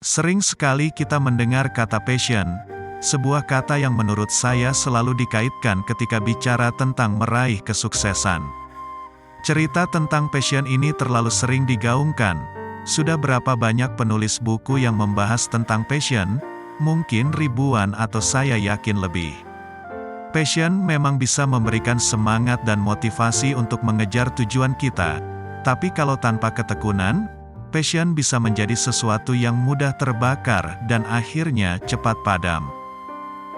Sering sekali kita mendengar kata passion, sebuah kata yang menurut saya selalu dikaitkan ketika bicara tentang meraih kesuksesan. Cerita tentang passion ini terlalu sering digaungkan. Sudah berapa banyak penulis buku yang membahas tentang passion? Mungkin ribuan atau saya yakin lebih. Passion memang bisa memberikan semangat dan motivasi untuk mengejar tujuan kita. Tapi kalau tanpa ketekunan, passion bisa menjadi sesuatu yang mudah terbakar dan akhirnya cepat padam.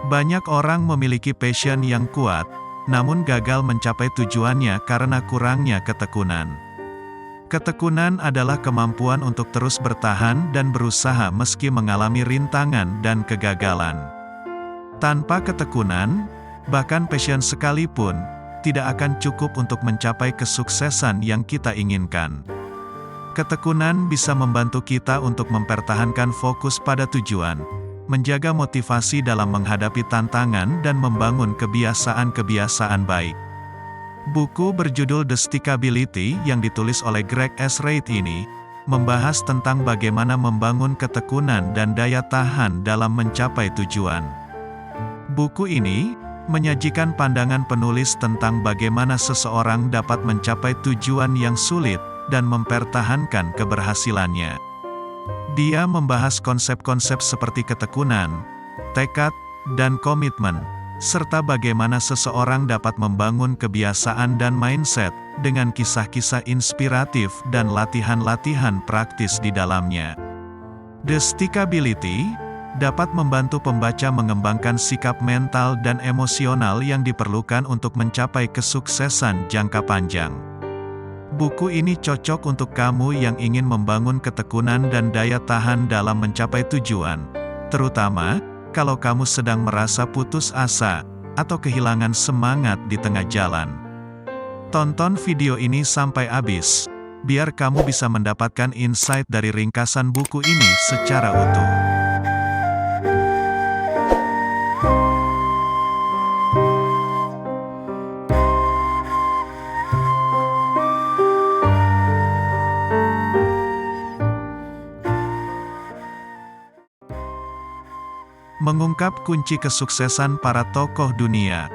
Banyak orang memiliki passion yang kuat, namun gagal mencapai tujuannya karena kurangnya ketekunan. Ketekunan adalah kemampuan untuk terus bertahan dan berusaha meski mengalami rintangan dan kegagalan. Tanpa ketekunan, bahkan passion sekalipun, tidak akan cukup untuk mencapai kesuksesan yang kita inginkan. Ketekunan bisa membantu kita untuk mempertahankan fokus pada tujuan, menjaga motivasi dalam menghadapi tantangan dan membangun kebiasaan-kebiasaan baik. Buku berjudul The Stickability yang ditulis oleh Greg S. Reid ini, membahas tentang bagaimana membangun ketekunan dan daya tahan dalam mencapai tujuan. Buku ini menyajikan pandangan penulis tentang bagaimana seseorang dapat mencapai tujuan yang sulit dan mempertahankan keberhasilannya. Dia membahas konsep-konsep seperti ketekunan, tekad, dan komitmen, serta bagaimana seseorang dapat membangun kebiasaan dan mindset dengan kisah-kisah inspiratif dan latihan-latihan praktis di dalamnya. The Stickability dapat membantu pembaca mengembangkan sikap mental dan emosional yang diperlukan untuk mencapai kesuksesan jangka panjang. Buku ini cocok untuk kamu yang ingin membangun ketekunan dan daya tahan dalam mencapai tujuan, terutama kalau kamu sedang merasa putus asa atau kehilangan semangat di tengah jalan. Tonton video ini sampai habis, biar kamu bisa mendapatkan insight dari ringkasan buku ini secara utuh. Mengungkap kunci kesuksesan para tokoh dunia.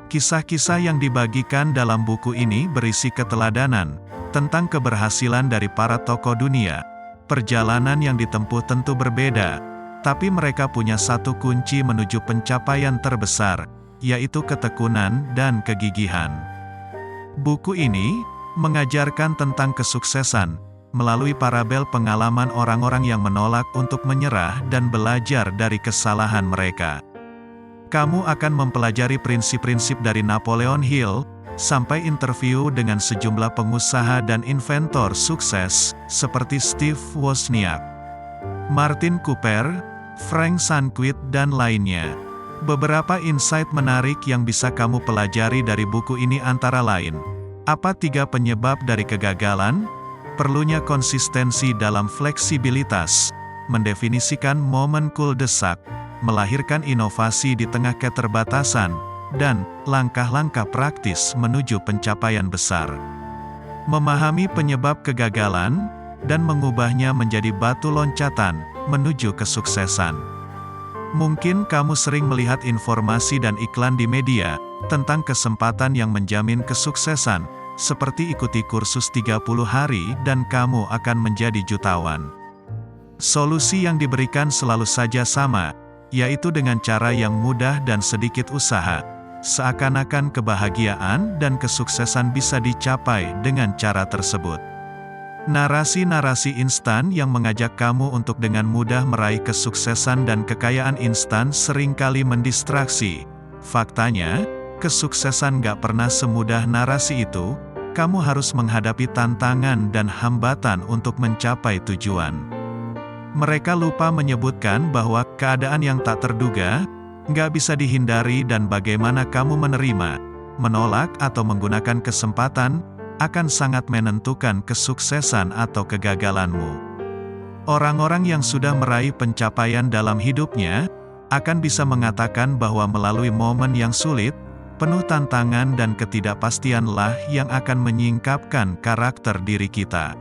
Kisah-kisah yang dibagikan dalam buku ini berisi keteladanan tentang keberhasilan dari para tokoh dunia. Perjalanan yang ditempuh tentu berbeda, tapi mereka punya satu kunci menuju pencapaian terbesar, yaitu ketekunan dan kegigihan. Buku ini mengajarkan tentang kesuksesan melalui parabel pengalaman orang-orang yang menolak untuk menyerah dan belajar dari kesalahan mereka. Kamu akan mempelajari prinsip-prinsip dari Napoleon Hill, sampai interview dengan sejumlah pengusaha dan inventor sukses, seperti Steve Wozniak, Martin Cooper, Frank Sanquit dan lainnya. Beberapa insight menarik yang bisa kamu pelajari dari buku ini antara lain: apa 3 penyebab dari kegagalan? Perlunya konsistensi dalam fleksibilitas, mendefinisikan momen kuldesak, melahirkan inovasi di tengah keterbatasan, dan langkah-langkah praktis menuju pencapaian besar. Memahami penyebab kegagalan, dan mengubahnya menjadi batu loncatan menuju kesuksesan. Mungkin kamu sering melihat informasi dan iklan di media tentang kesempatan yang menjamin kesuksesan, seperti ikuti kursus 30 hari dan kamu akan menjadi jutawan. Solusi yang diberikan selalu saja sama, yaitu dengan cara yang mudah dan sedikit usaha. Seakan-akan kebahagiaan dan kesuksesan bisa dicapai dengan cara tersebut. Narasi-narasi instan yang mengajak kamu untuk dengan mudah meraih kesuksesan dan kekayaan instan seringkali mendistraksi. Faktanya, kesuksesan gak pernah semudah narasi itu. Kamu harus menghadapi tantangan dan hambatan untuk mencapai tujuan. Mereka lupa menyebutkan bahwa keadaan yang tak terduga nggak bisa dihindari, dan bagaimana kamu menerima, menolak atau menggunakan kesempatan akan sangat menentukan kesuksesan atau kegagalanmu. Orang-orang yang sudah meraih pencapaian dalam hidupnya akan bisa mengatakan bahwa melalui momen yang sulit, penuh tantangan dan ketidakpastianlah yang akan menyingkapkan karakter diri kita.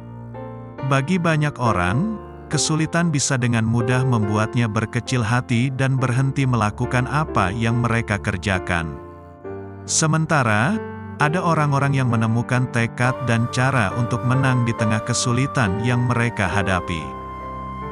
Bagi banyak orang, kesulitan bisa dengan mudah membuatnya berkecil hati dan berhenti melakukan apa yang mereka kerjakan. Sementara, ada orang-orang yang menemukan tekad dan cara untuk menang di tengah kesulitan yang mereka hadapi.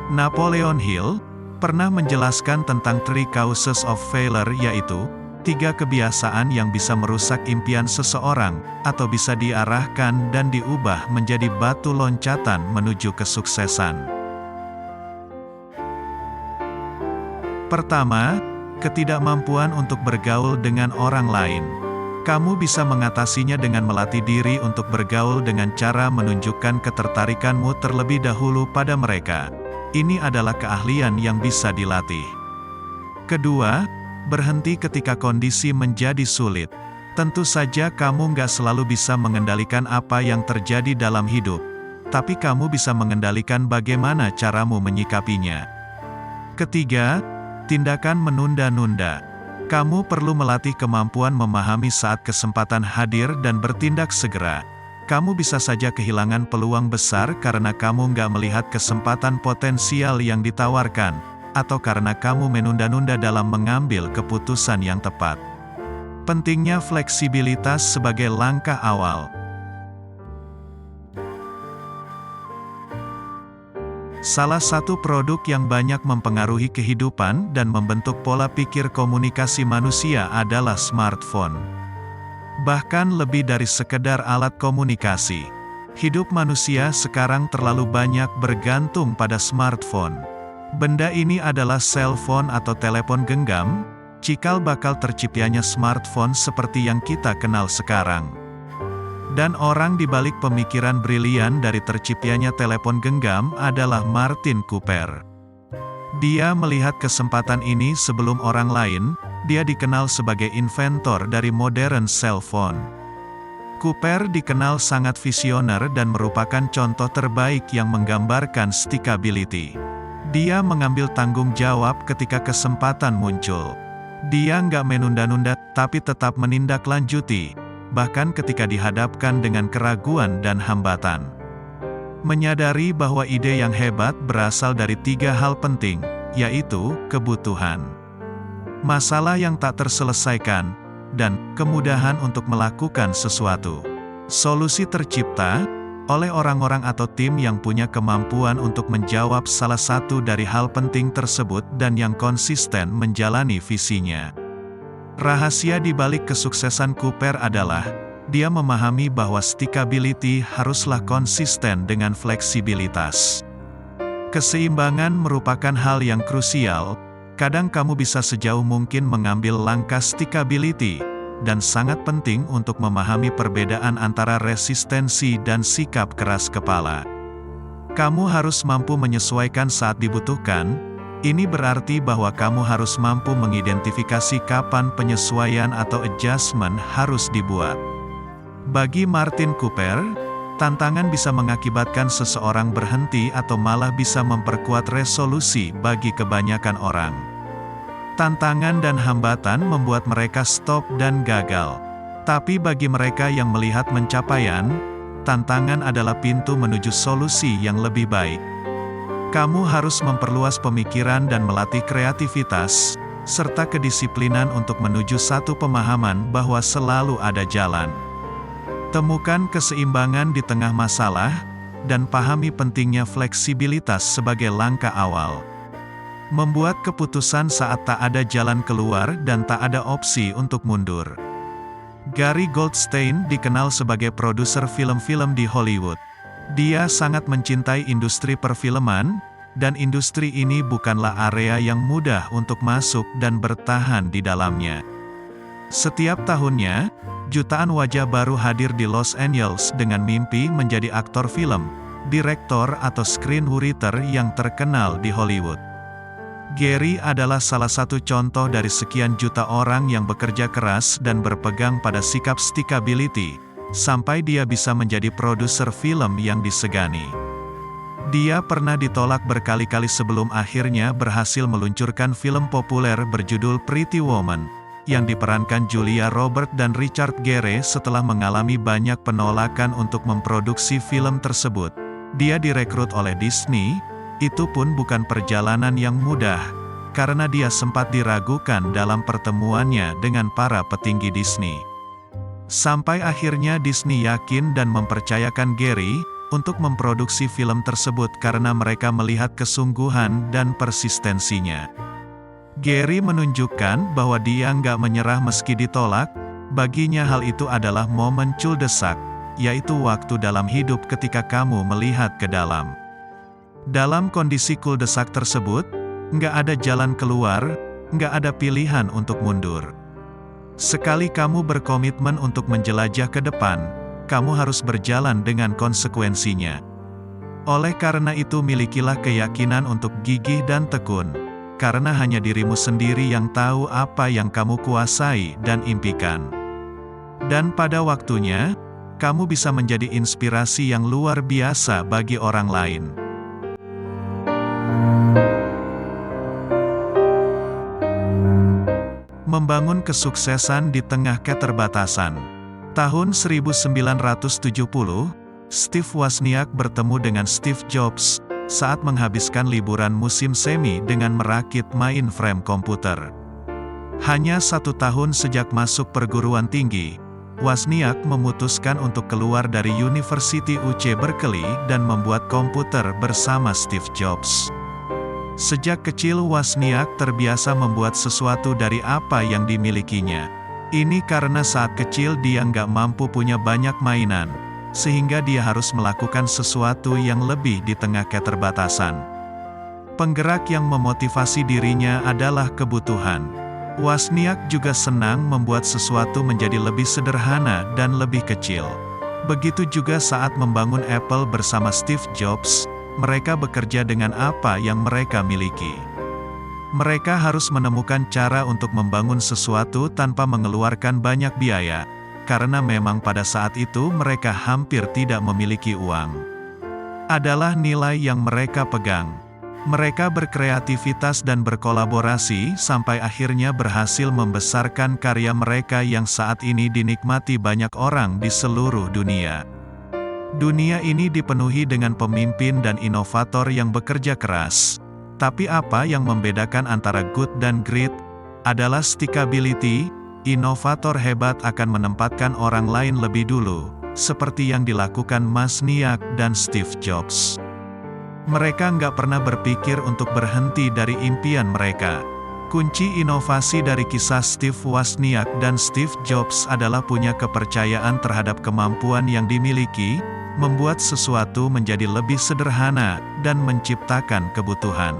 Napoleon Hill pernah menjelaskan tentang 3 causes of failure, yaitu 3 kebiasaan yang bisa merusak impian seseorang, atau bisa diarahkan dan diubah menjadi batu loncatan menuju kesuksesan. Pertama, ketidakmampuan untuk bergaul dengan orang lain. Kamu bisa mengatasinya dengan melatih diri untuk bergaul dengan cara menunjukkan ketertarikanmu terlebih dahulu pada mereka. Ini adalah keahlian yang bisa dilatih. Kedua, berhenti ketika kondisi menjadi sulit. Tentu saja kamu nggak selalu bisa mengendalikan apa yang terjadi dalam hidup, tapi kamu bisa mengendalikan bagaimana caramu menyikapinya. Ketiga, tindakan menunda-nunda. Kamu perlu melatih kemampuan memahami saat kesempatan hadir dan bertindak segera. Kamu bisa saja kehilangan peluang besar karena kamu nggak melihat kesempatan potensial yang ditawarkan, atau karena kamu menunda-nunda dalam mengambil keputusan yang tepat. Pentingnya fleksibilitas sebagai langkah awal. Salah satu produk yang banyak mempengaruhi kehidupan dan membentuk pola pikir komunikasi manusia adalah smartphone. Bahkan lebih dari sekedar alat komunikasi. Hidup manusia sekarang terlalu banyak bergantung pada smartphone. Benda ini adalah cellphone atau telepon genggam, cikal bakal terciptanya smartphone seperti yang kita kenal sekarang. Dan orang di balik pemikiran brilian dari terciptanya telepon genggam adalah Martin Cooper. Dia melihat kesempatan ini sebelum orang lain. Dia dikenal sebagai inventor dari modern cellphone. Cooper dikenal sangat visioner dan merupakan contoh terbaik yang menggambarkan stickability. Dia mengambil tanggung jawab ketika kesempatan muncul. Dia nggak menunda-nunda, tapi tetap menindaklanjuti, bahkan ketika dihadapkan dengan keraguan dan hambatan. Menyadari bahwa ide yang hebat berasal dari 3 hal penting, yaitu kebutuhan, masalah yang tak terselesaikan, dan kemudahan untuk melakukan sesuatu. Solusi tercipta oleh orang-orang atau tim yang punya kemampuan untuk menjawab salah satu dari hal penting tersebut dan yang konsisten menjalani visinya. Rahasia di balik kesuksesan Cooper adalah, dia memahami bahwa stickability haruslah konsisten dengan fleksibilitas. Keseimbangan merupakan hal yang krusial. Kadang kamu bisa sejauh mungkin mengambil langkah stickability, dan sangat penting untuk memahami perbedaan antara resistensi dan sikap keras kepala. Kamu harus mampu menyesuaikan saat dibutuhkan. Ini berarti bahwa kamu harus mampu mengidentifikasi kapan penyesuaian atau adjustment harus dibuat. Bagi Martin Cooper, tantangan bisa mengakibatkan seseorang berhenti atau malah bisa memperkuat resolusi bagi kebanyakan orang. Tantangan dan hambatan membuat mereka stop dan gagal. Tapi bagi mereka yang melihat pencapaian, tantangan adalah pintu menuju solusi yang lebih baik. Kamu harus memperluas pemikiran dan melatih kreativitas, serta kedisiplinan untuk menuju satu pemahaman bahwa selalu ada jalan. Temukan keseimbangan di tengah masalah, dan pahami pentingnya fleksibilitas sebagai langkah awal. Membuat keputusan saat tak ada jalan keluar dan tak ada opsi untuk mundur. Gary Goldstein dikenal sebagai produser film-film di Hollywood. Dia sangat mencintai industri perfilman, dan industri ini bukanlah area yang mudah untuk masuk dan bertahan di dalamnya. Setiap tahunnya, jutaan wajah baru hadir di Los Angeles dengan mimpi menjadi aktor film, direktor atau screenwriter yang terkenal di Hollywood. Gary adalah salah satu contoh dari sekian juta orang yang bekerja keras dan berpegang pada sikap stickability, sampai dia bisa menjadi produser film yang disegani. Dia pernah ditolak berkali-kali sebelum akhirnya berhasil meluncurkan film populer berjudul Pretty Woman, yang diperankan Julia Roberts dan Richard Gere. Setelah mengalami banyak penolakan untuk memproduksi film tersebut, dia direkrut oleh Disney, Itu pun bukan perjalanan yang mudah, karena dia sempat diragukan dalam pertemuannya dengan para petinggi Disney. Sampai akhirnya Disney yakin dan mempercayakan Gary untuk memproduksi film tersebut karena mereka melihat kesungguhan dan persistensinya. Gary menunjukkan bahwa dia nggak menyerah meski ditolak. Baginya hal itu adalah momen cul-de-sac, yaitu waktu dalam hidup ketika kamu melihat ke dalam. Dalam kondisi cul-de-sac tersebut, nggak ada jalan keluar, nggak ada pilihan untuk mundur. Sekali kamu berkomitmen untuk menjelajah ke depan, kamu harus berjalan dengan konsekuensinya. Oleh karena itu milikilah keyakinan untuk gigih dan tekun, karena hanya dirimu sendiri yang tahu apa yang kamu kuasai dan impikan. Dan pada waktunya, kamu bisa menjadi inspirasi yang luar biasa bagi orang lain. Membangun kesuksesan di tengah keterbatasan. Tahun 1970, Steve Wozniak bertemu dengan Steve Jobs saat menghabiskan liburan musim semi dengan merakit mainframe komputer. Hanya 1 tahun sejak masuk perguruan tinggi, Wozniak memutuskan untuk keluar dari University UC Berkeley dan membuat komputer bersama Steve Jobs. Sejak kecil Wozniak terbiasa membuat sesuatu dari apa yang dimilikinya. Ini karena saat kecil dia nggak mampu punya banyak mainan, sehingga dia harus melakukan sesuatu yang lebih di tengah keterbatasan. Penggerak yang memotivasi dirinya adalah kebutuhan. Wozniak juga senang membuat sesuatu menjadi lebih sederhana dan lebih kecil. Begitu juga saat membangun Apple bersama Steve Jobs, mereka bekerja dengan apa yang mereka miliki. Mereka harus menemukan cara untuk membangun sesuatu tanpa mengeluarkan banyak biaya, karena memang pada saat itu mereka hampir tidak memiliki uang. Adalah nilai yang mereka pegang. Mereka berkreativitas dan berkolaborasi sampai akhirnya berhasil membesarkan karya mereka yang saat ini dinikmati banyak orang di seluruh dunia. Dunia ini dipenuhi dengan pemimpin dan inovator yang bekerja keras. Tapi apa yang membedakan antara good dan great adalah stickability. Inovator hebat akan menempatkan orang lain lebih dulu, seperti yang dilakukan Wozniak dan Steve Jobs. Mereka nggak pernah berpikir untuk berhenti dari impian mereka. Kunci inovasi dari kisah Steve Wozniak dan Steve Jobs adalah punya kepercayaan terhadap kemampuan yang dimiliki, membuat sesuatu menjadi lebih sederhana, dan menciptakan kebutuhan.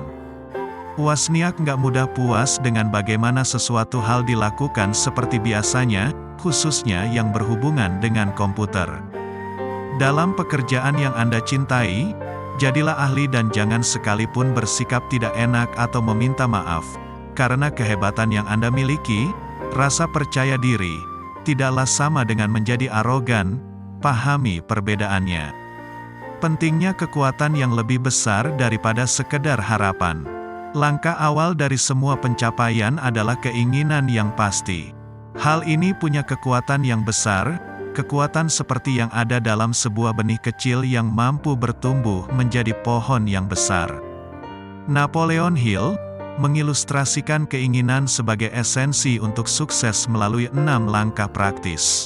Wozniak nggak mudah puas dengan bagaimana sesuatu hal dilakukan seperti biasanya, khususnya yang berhubungan dengan komputer. Dalam pekerjaan yang Anda cintai, jadilah ahli dan jangan sekalipun bersikap tidak enak atau meminta maaf. Karena kehebatan yang Anda miliki, rasa percaya diri, tidaklah sama dengan menjadi arogan. Pahami perbedaannya. Pentingnya kekuatan yang lebih besar daripada sekedar harapan. Langkah awal dari semua pencapaian adalah keinginan yang pasti. Hal ini punya kekuatan yang besar, kekuatan seperti yang ada dalam sebuah benih kecil yang mampu bertumbuh menjadi pohon yang besar. Napoleon Hill mengilustrasikan keinginan sebagai esensi untuk sukses melalui 6 langkah praktis.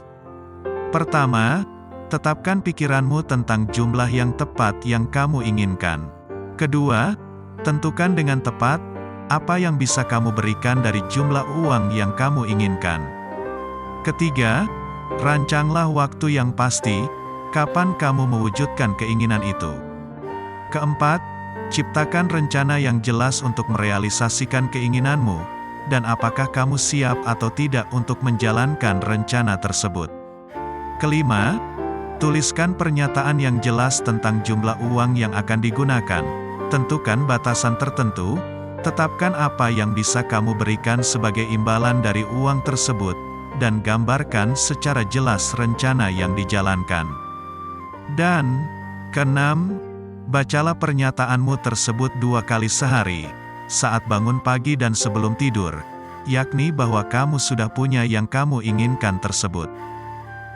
Pertama, tetapkan pikiranmu tentang jumlah yang tepat yang kamu inginkan. Kedua, tentukan dengan tepat apa yang bisa kamu berikan dari jumlah uang yang kamu inginkan. Ketiga, rancanglah waktu yang pasti, kapan kamu mewujudkan keinginan itu. Keempat, ciptakan rencana yang jelas untuk merealisasikan keinginanmu, dan apakah kamu siap atau tidak untuk menjalankan rencana tersebut. Kelima, tuliskan pernyataan yang jelas tentang jumlah uang yang akan digunakan, tentukan batasan tertentu, tetapkan apa yang bisa kamu berikan sebagai imbalan dari uang tersebut, dan gambarkan secara jelas rencana yang dijalankan. Dan, keenam, bacalah pernyataanmu tersebut 2 kali sehari, saat bangun pagi dan sebelum tidur, yakni bahwa kamu sudah punya yang kamu inginkan tersebut.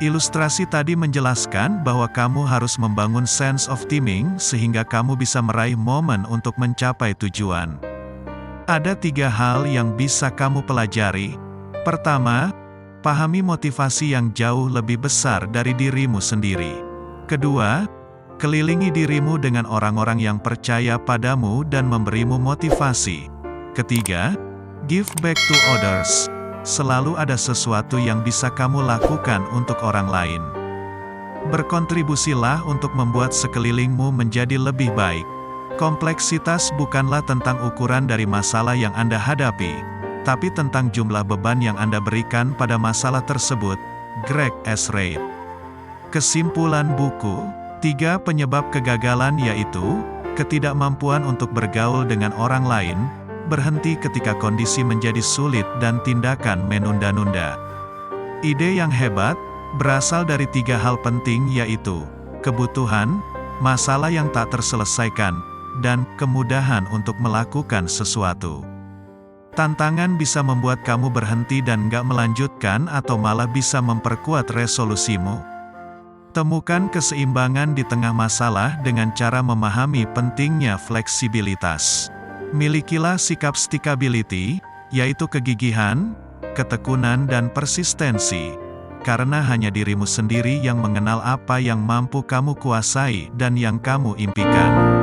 Ilustrasi tadi menjelaskan bahwa kamu harus membangun sense of teaming sehingga kamu bisa meraih momen untuk mencapai tujuan. Ada 3 hal yang bisa kamu pelajari. Pertama, pahami motivasi yang jauh lebih besar dari dirimu sendiri. Kedua, kelilingi dirimu dengan orang-orang yang percaya padamu dan memberimu motivasi. Ketiga, give back to others. Selalu ada sesuatu yang bisa kamu lakukan untuk orang lain. Berkontribusilah untuk membuat sekelilingmu menjadi lebih baik. Kompleksitas bukanlah tentang ukuran dari masalah yang Anda hadapi, tapi tentang jumlah beban yang Anda berikan pada masalah tersebut. Greg S. Reid. Kesimpulan buku, 3 penyebab kegagalan yaitu, ketidakmampuan untuk bergaul dengan orang lain, berhenti ketika kondisi menjadi sulit dan tindakan menunda-nunda. Ide yang hebat, berasal dari 3 hal penting yaitu, kebutuhan, masalah yang tak terselesaikan, dan kemudahan untuk melakukan sesuatu. Tantangan bisa membuat kamu berhenti dan nggak melanjutkan atau malah bisa memperkuat resolusimu. Temukan keseimbangan di tengah masalah dengan cara memahami pentingnya fleksibilitas. Milikilah sikap stickability, yaitu kegigihan, ketekunan dan persistensi. Karena hanya dirimu sendiri yang mengenal apa yang mampu kamu kuasai dan yang kamu impikan.